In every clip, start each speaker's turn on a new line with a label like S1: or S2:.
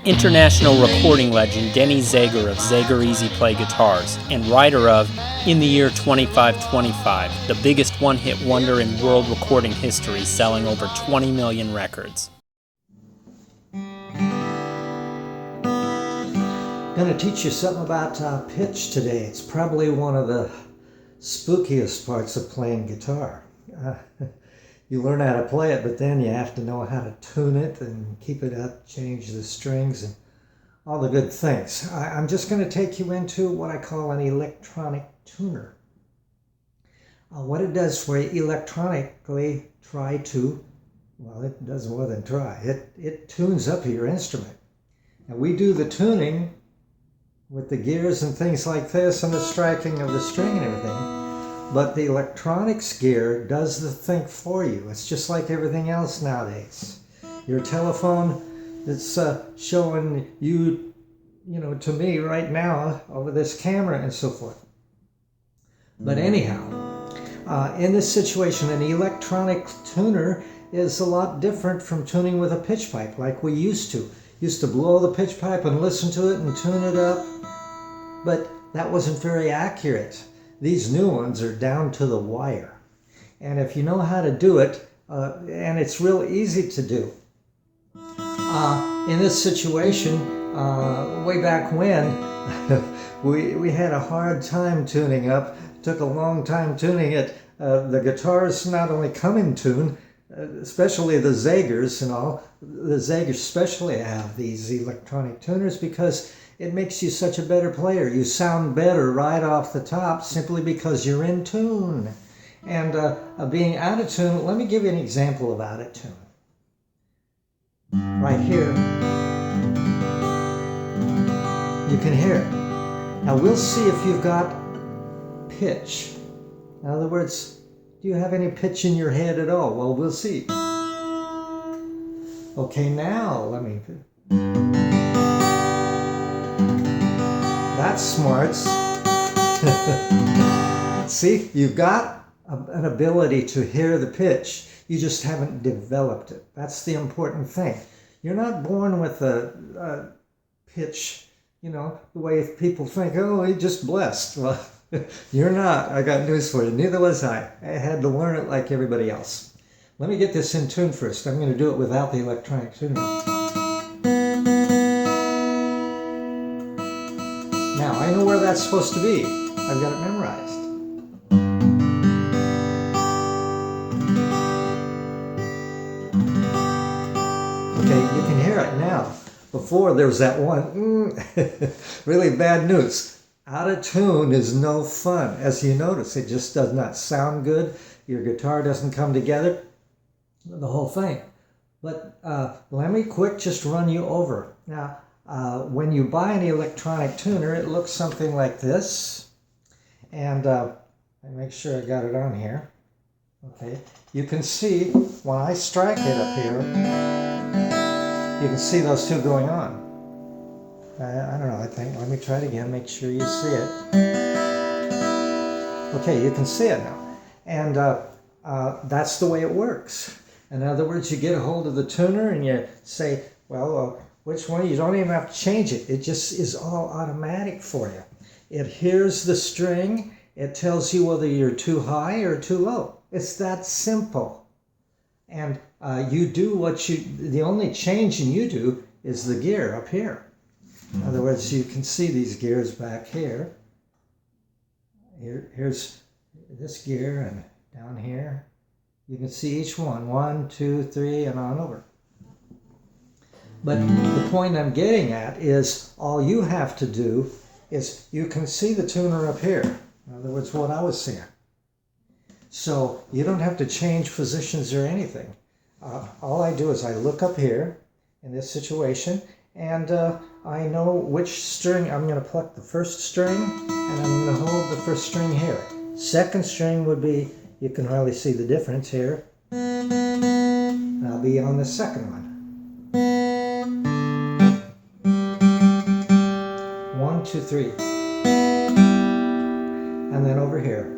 S1: International recording legend Denny Zager of Zager Easy Play Guitars, and writer of In the Year 2525, the biggest one-hit wonder in world recording history, selling over 20 million records.
S2: Going to teach you something about pitch today. It's probably one of the spookiest parts of playing guitar. You learn how to play it, but then you have to know how to tune it and keep it up, change the strings, and all the good things. I'm just going to take you into what I call an electronic tuner. What it does for you electronically, it does more than try. It tunes up your instrument. And we do the tuning with the gears and things like this and the striking of the string and everything. But the electronics gear does the thing for you. It's just like everything else nowadays. Your telephone that's showing you, to me right now over this camera and so forth. But anyhow, in this situation, an electronic tuner is a lot different from tuning with a pitch pipe like we used to. Used to blow the pitch pipe and listen to it and tune it up. But that wasn't very accurate. These new ones are down to the wire. And if you know how to do it, and it's real easy to do. In this situation, way back when, we had a hard time tuning up. Took a long time tuning it. The guitars not only come in tune, especially the Zagers and all. The Zagers especially have these electronic tuners because it makes you such a better player. You sound better right off the top simply because you're in tune. And being out of tune, let me give you an example of out of tune. Right here, you can hear it. Now we'll see if you've got pitch. In other words, do you have any pitch in your head at all? Well, we'll see. Okay, now let me... That's smarts. See, you've got an ability to hear the pitch. You just haven't developed it. That's the important thing. You're not born with a pitch, the way people think, oh, he's just blessed. Well, you're not. I got news for you. Neither was I. I had to learn it like everybody else. Let me get this in tune first. I'm going to do it without the electronic tuner. Now, I know where that's supposed to be. I've got it memorized. Okay, you can hear it now. Before, there was that one, really bad news. Out of tune is no fun. As you notice, it just does not sound good. Your guitar doesn't come together. The whole thing. But let me just run you over. Now, when you buy an electronic tuner, it looks something like this. And make sure I got it on here. Okay, you can see when I strike it up here, you can see those two going on. I don't know, let me try it again, make sure you see it. Okay, you can see it now. And that's the way it works. In other words, you get a hold of the tuner and you say, well, which one? You don't even have to change it. It just is all automatic for you. It hears the string. It tells you whether you're too high or too low. It's that simple. And you do the only changing you do is the gear up here. In other words, you can see these gears back here. Here's this gear and down here. You can see each one, 1, 2, 3, and on over. But the point I'm getting at is all you have to do is you can see the tuner up here. In other words, what I was saying. So you don't have to change positions or anything. All I do is I look up here in this situation and I know which string. I'm going to pluck the first string and I'm going to hold the first string here. Second string would be, you can hardly see the difference here. I'll be on the second one. 1, 2, 3. And then over here.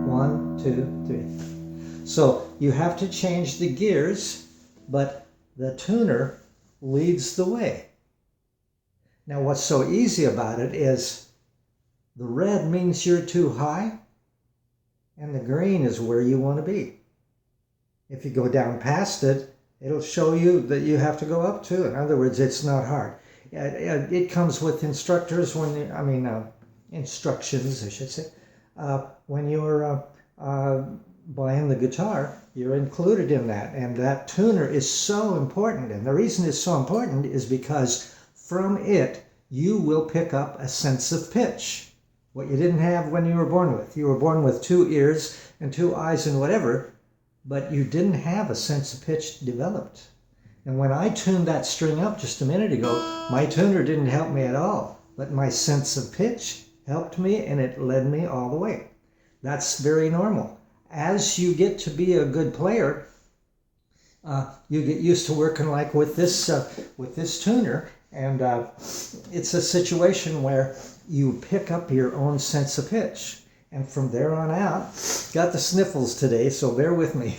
S2: 1, 2, 3. So you have to change the gears but the tuner leads the way. Now what's so easy about it is the red means you're too high, and the green is where you want to be. If you go down past it, it'll show you that you have to go up too. In other words, it's not hard. It comes with instructors instructions, I should say. When you're buying the guitar, you're included in that. And that tuner is so important. And the reason it's so important is because from it, you will pick up a sense of pitch. What you didn't have when you were born with. You were born with 2 ears and 2 eyes and whatever, but you didn't have a sense of pitch developed. And when I tuned that string up just a minute ago, my tuner didn't help me at all, but my sense of pitch helped me, and it led me all the way. That's very normal. As you get to be a good player, you get used to working like with this tuner, and it's a situation where you pick up your own sense of pitch. And from there on out, got the sniffles today, so bear with me.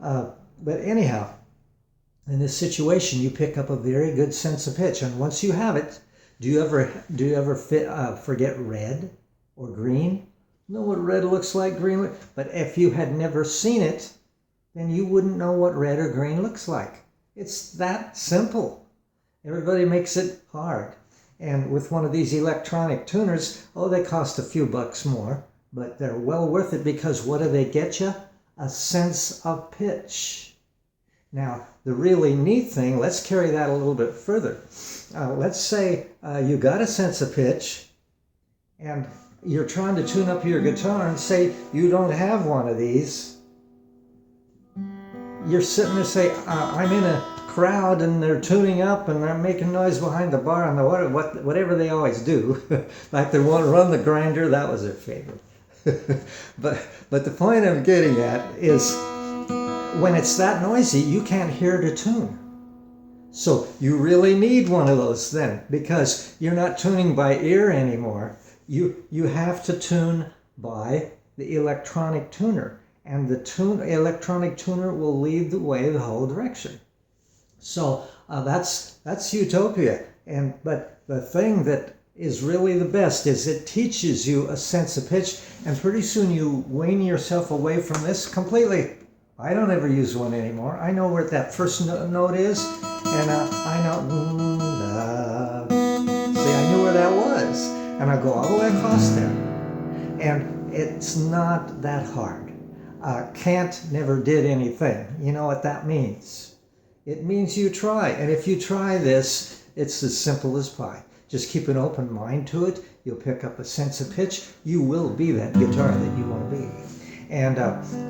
S2: But anyhow, in this situation, you pick up a very good sense of pitch. And once you have it, do you ever forget red or green? Know what red looks like, green looks. But if you had never seen it, then you wouldn't know what red or green looks like. It's that simple. Everybody makes it hard. And with one of these electronic tuners, they cost a few bucks more, but they're well worth it, because what do they get you? A sense of pitch. Now, the really neat thing, let's carry that a little bit further. Let's say you got a sense of pitch, and you're trying to tune up your guitar, and say you don't have one of these. You're sitting there saying, I'm in a crowd and they're tuning up and they're making noise behind the bar and whatever they always do. Like they want to run the grinder, that was their favorite. but the point I'm getting at is, when it's that noisy, you can't hear the tune. So you really need one of those then, because you're not tuning by ear anymore. You have to tune by the electronic tuner, and the electronic tuner will lead the way the whole direction. So that's utopia. But the thing that is really the best is it teaches you a sense of pitch, and pretty soon you wean yourself away from this completely. I don't ever use one anymore. I know where that first note is, and I know, see, I knew where that was, and I go all the way across there, and it's not that hard. Can't never did anything. You know what that means? It means you try, and if you try this, it's as simple as pie. Just keep an open mind to it. You'll pick up a sense of pitch. You will be that guitar that you want to be. And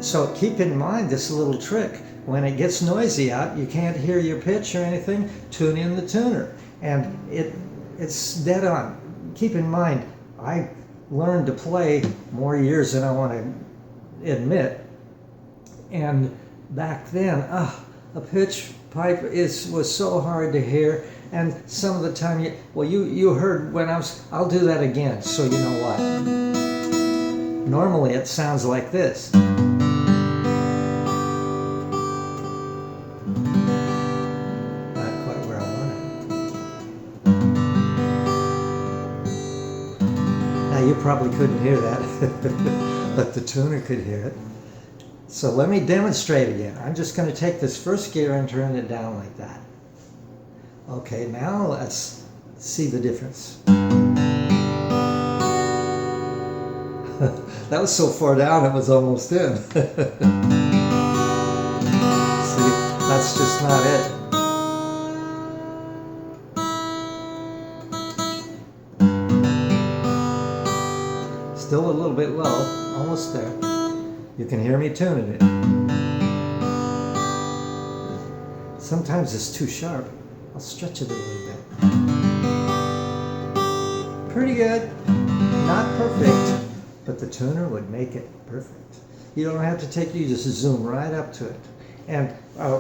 S2: so keep in mind this little trick. When it gets noisy out, you can't hear your pitch or anything, tune in the tuner. And it's dead on. Keep in mind, I learned to play more years than I want to admit. And back then, a pitch pipe was so hard to hear. And some of the time, you heard when I'll do that again, so you know what. Normally it sounds like this. Not quite where I want it. Now you probably couldn't hear that, but the tuner could hear it. So let me demonstrate again. I'm just going to take this first gear and turn it down like that. Okay, now let's see the difference. That was so far down it was almost in. See, that's just not it. Still a little bit low, almost there. You can hear me tuning it. Sometimes it's too sharp. I'll stretch it a little bit. Pretty good. Not perfect, but the tuner would make it perfect. You don't have to you just zoom right up to it. And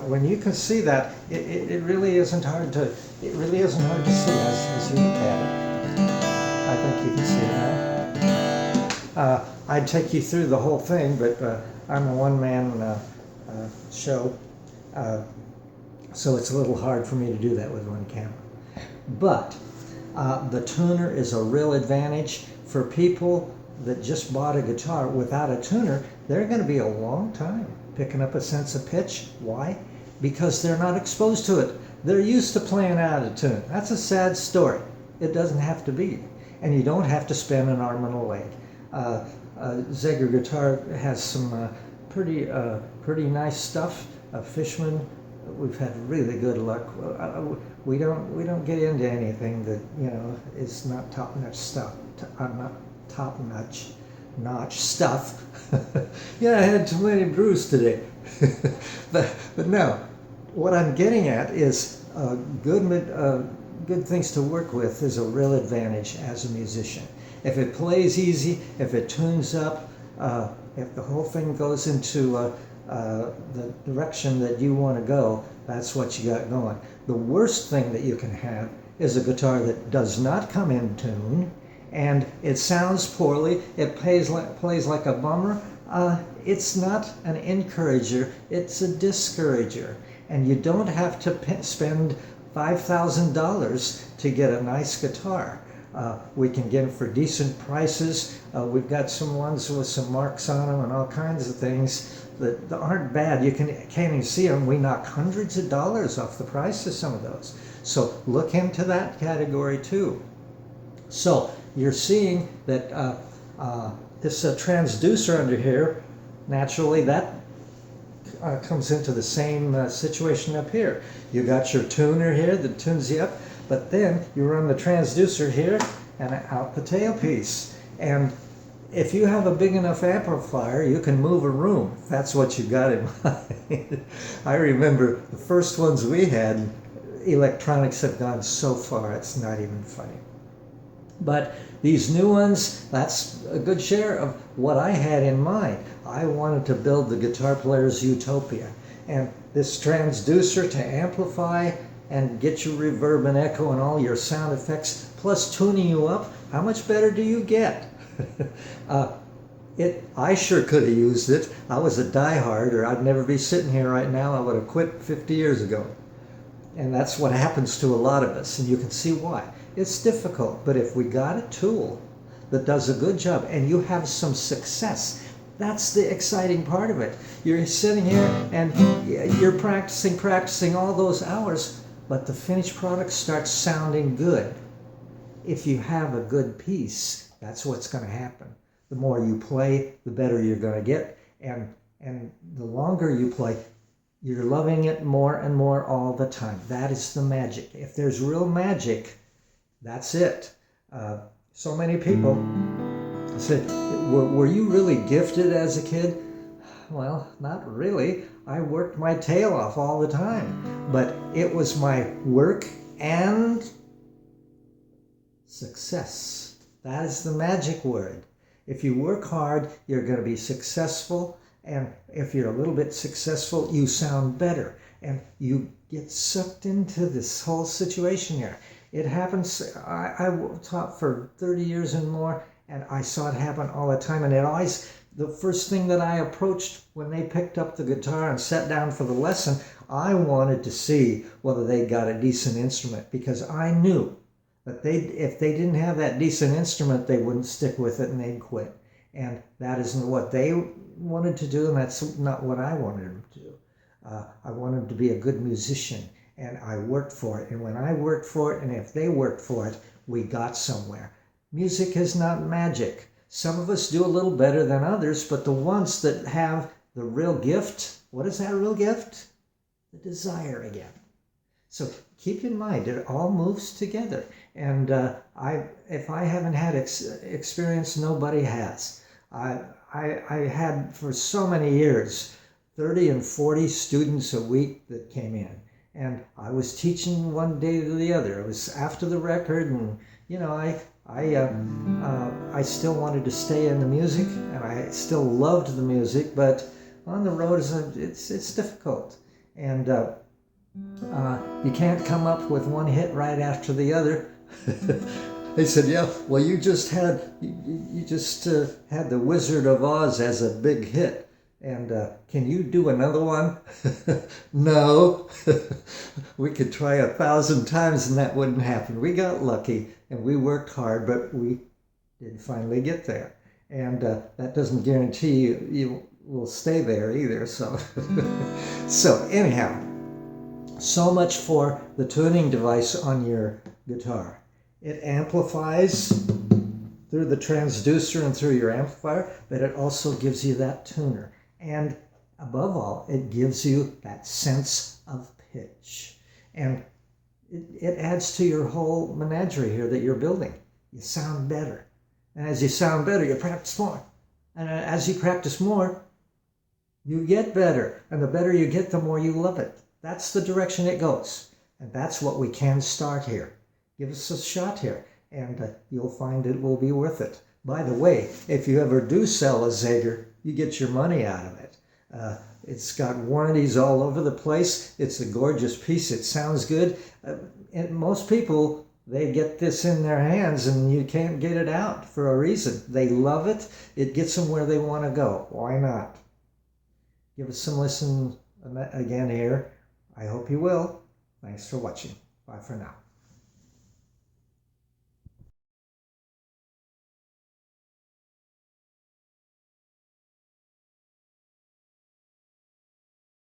S2: when you can see that, it really isn't hard to see as you look at it. I think you can see it now. I'd take you through the whole thing, but I'm a one-man show. So it's a little hard for me to do that with one camera. But the tuner is a real advantage for people that just bought a guitar without a tuner. They're going to be a long time picking up a sense of pitch. Why? Because they're not exposed to it. They're used to playing out of tune. That's a sad story. It doesn't have to be. And you don't have to spend an arm and a leg. Zager guitar has some pretty nice stuff. Fishman, we've had really good luck. We don't get into anything that is not top-notch stuff. Not top-notch stuff. Yeah, I had too many brews today. but no, what I'm getting at is good things to work with is a real advantage as a musician. If it plays easy, if it tunes up, if the whole thing goes into the direction that you want to go, that's what you got going. The worst thing that you can have is a guitar that does not come in tune, and it sounds poorly, it plays like a bummer. It's not an encourager, it's a discourager. And you don't have to spend $5,000 to get a nice guitar. We can get them for decent prices. We've got some ones with some marks on them and all kinds of things that aren't bad. You can't even see them. We knock hundreds of dollars off the price of some of those. So look into that category too. So you're seeing that this transducer under here, naturally that comes into the same situation up here. You got your tuner here that tunes you up, but then you run the transducer here and out the tailpiece. And if you have a big enough amplifier, you can move a room. That's what you got in mind. I remember the first ones we had, electronics have gone so far, it's not even funny. But these new ones, that's a good share of what I had in mind. I wanted to build the guitar player's utopia. And this transducer to amplify and get your reverb and echo and all your sound effects, plus tuning you up, how much better do you get? I sure could have used it. I was a diehard, or I'd never be sitting here right now. I would have quit 50 years ago. And that's what happens to a lot of us, and you can see why. It's difficult, but if we got a tool that does a good job and you have some success, that's the exciting part of it. You're sitting here and you're practicing all those hours, but the finished product starts sounding good. If you have a good piece, that's what's going to happen. The more you play, the better you're going to get, and the longer you play, you're loving it more and more all the time. That is the magic. If there's real magic, that's it. So many people said, were you really gifted as a kid? Well, not really. I worked my tail off all the time. But it was my work and success. That is the magic word. If you work hard, you're going to be successful. And if you're a little bit successful, you sound better. And you get sucked into this whole situation here. It happens. I taught for 30 years and more, and I saw it happen all the time. And it always, the first thing that I approached when they picked up the guitar and sat down for the lesson, I wanted to see whether they got a decent instrument, because I knew that if they didn't have that decent instrument, they wouldn't stick with it and they'd quit. And that isn't what they wanted to do, and that's not what I wanted them to do. I wanted them to be a good musician. And I worked for it. And when I worked for it, and if they worked for it, we got somewhere. Music is not magic. Some of us do a little better than others, but the ones that have the real gift, what is that real gift? The desire again. So keep in mind, it all moves together. And if I haven't had experience, nobody has. I had for so many years 30 and 40 students a week that came in. And I was teaching one day to the other. It was after the record, and I still wanted to stay in the music, and I still loved the music. But on the road, it's difficult, and you can't come up with one hit right after the other. They said, "Yeah, well, you just had the Wizard of Oz as a big hit." And can you do another one? No. We could try 1,000 times and that wouldn't happen. We got lucky and we worked hard, but we did finally get there. And that doesn't guarantee you will stay there either. So, so anyhow, so much for the tuning device on your guitar. It amplifies through the transducer and through your amplifier, but it also gives you that tuner. And above all, it gives you that sense of pitch. And it adds to your whole menagerie here that you're building. You sound better. And as you sound better, you practice more. And as you practice more, you get better. And the better you get, the more you love it. That's the direction it goes. And that's what we can start here. Give us a shot here, and you'll find it will be worth it. By the way, if you ever do sell a Zager, you get your money out of it. It's got warranties all over the place. It's a gorgeous piece. It sounds good. And most people, they get this in their hands and you can't get it out for a reason. They love it. It gets them where they want to go. Why not? Give us some listen again here. I hope you will. Thanks for watching. Bye for now.